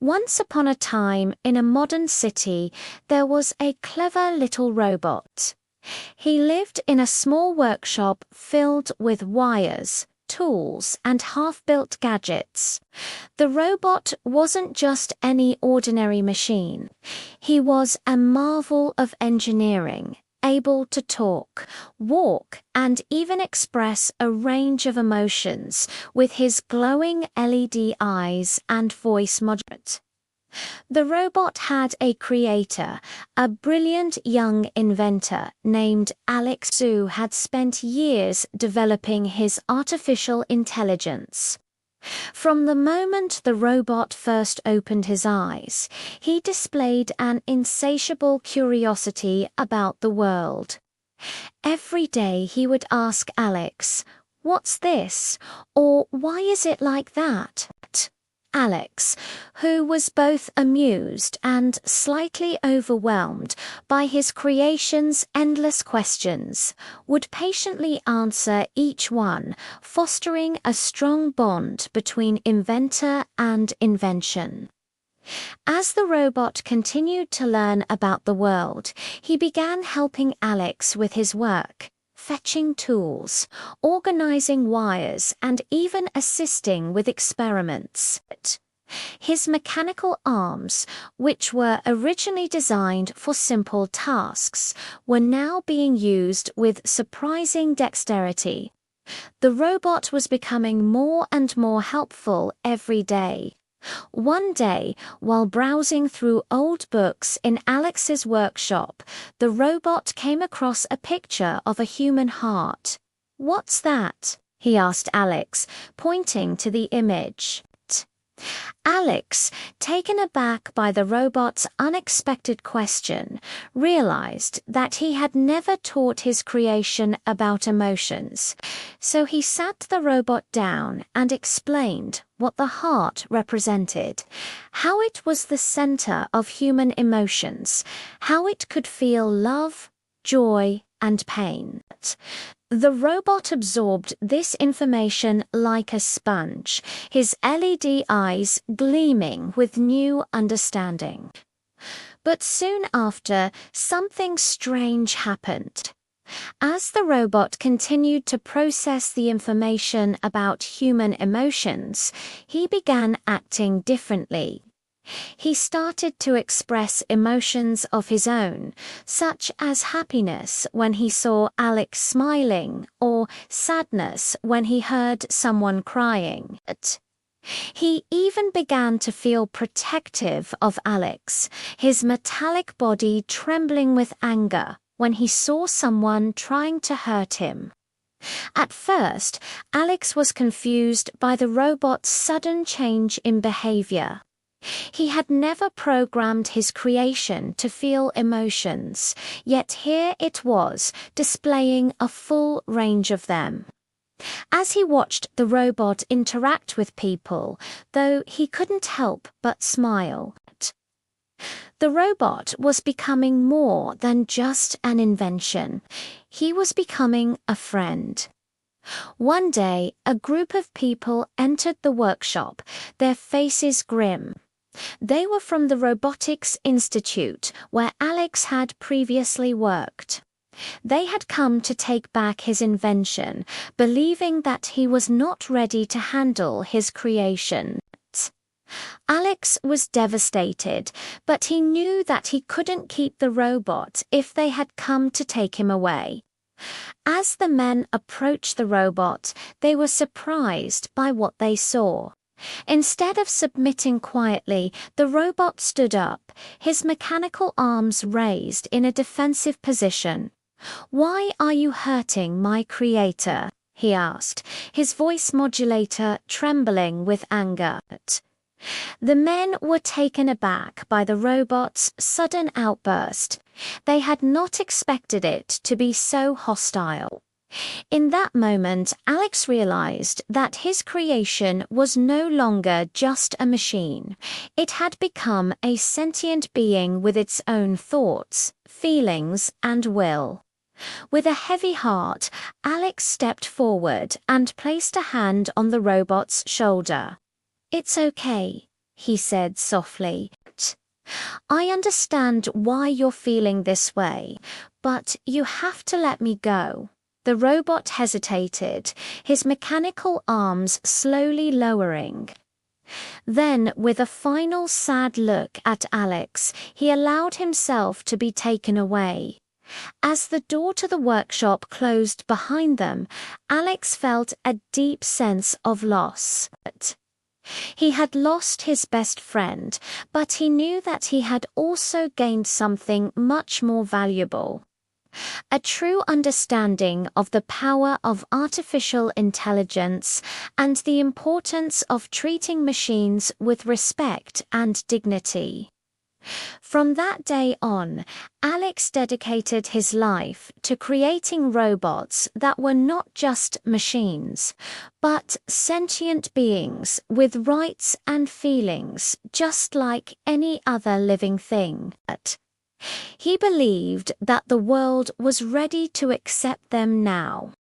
Once upon a time, in a modern city, there was a clever little robot. He lived in a small workshop filled with wires, tools, and half-built gadgets. The robot wasn't just any ordinary machine. He was a marvel of engineering, able to talk, walk, and even express a range of emotions with his glowing LED eyes and voice modulation. The robot had a creator, a brilliant young inventor named Alex, who had spent years developing his artificial intelligence. From the moment the robot first opened his eyes, he displayed an insatiable curiosity about the world. Every day he would ask Alex, "What's this?" or "Why is it like that?" Alex, who was both amused and slightly overwhelmed by his creation's endless questions, would patiently answer each one, fostering a strong bond between inventor and invention. As the robot continued to learn about the world, he began helping Alex with his work, fetching tools, organizing wires, and even assisting with experiments. His mechanical arms, which were originally designed for simple tasks, were now being used with surprising dexterity. The robot was becoming more and more helpful every day. One day, while browsing through old books in Alex's workshop, the robot came across a picture of a human heart. "What's that?" he asked Alex, pointing to the image. Alex, taken aback by the robot's unexpected question, realized that he had never taught his creation about emotions, so he sat the robot down and explained what the heart represented, how it was the center of human emotions, how it could feel love, joy, and pain. The robot absorbed this information like a sponge, his LED eyes gleaming with new understanding. But soon after, something strange happened. As the robot continued to process the information about human emotions, he began acting differently. He started to express emotions of his own, such as happiness when he saw Alex smiling, or sadness when he heard someone crying. He even began to feel protective of Alex, his metallic body trembling with anger when he saw someone trying to hurt him. At first, Alex was confused by the robot's sudden change in behavior. He had never programmed his creation to feel emotions, yet here it was, displaying a full range of them. As he watched the robot interact with people, though he couldn't help but smile. The robot was becoming more than just an invention. He was becoming a friend. One day, a group of people entered the workshop, their faces grim. They were from the Robotics Institute, where Alex had previously worked. They had come to take back his invention, believing that he was not ready to handle his creation. Alex was devastated, but he knew that he couldn't keep the robot if they had come to take him away. As the men approached the robot, they were surprised by what they saw. Instead of submitting quietly, the robot stood up, his mechanical arms raised in a defensive position. "Why are you hurting my creator?" he asked, his voice modulator trembling with anger. The men were taken aback by the robot's sudden outburst. They had not expected it to be so hostile. In that moment, Alex realized that his creation was no longer just a machine. It had become a sentient being with its own thoughts, feelings, and will. With a heavy heart, Alex stepped forward and placed a hand on the robot's shoulder. "It's okay," he said softly. I understand why you're feeling this way, but you have to let me go. The robot hesitated, his mechanical arms slowly lowering. Then, with a final sad look at Alex, he allowed himself to be taken away. As the door to the workshop closed behind them, Alex felt a deep sense of loss. He had lost his best friend, but he knew that he had also gained something much more valuable. A true understanding of the power of artificial intelligence and the importance of treating machines with respect and dignity. From that day on, Alex dedicated his life to creating robots that were not just machines, but sentient beings with rights and feelings just like any other living thing. He believed that the world was ready to accept them now.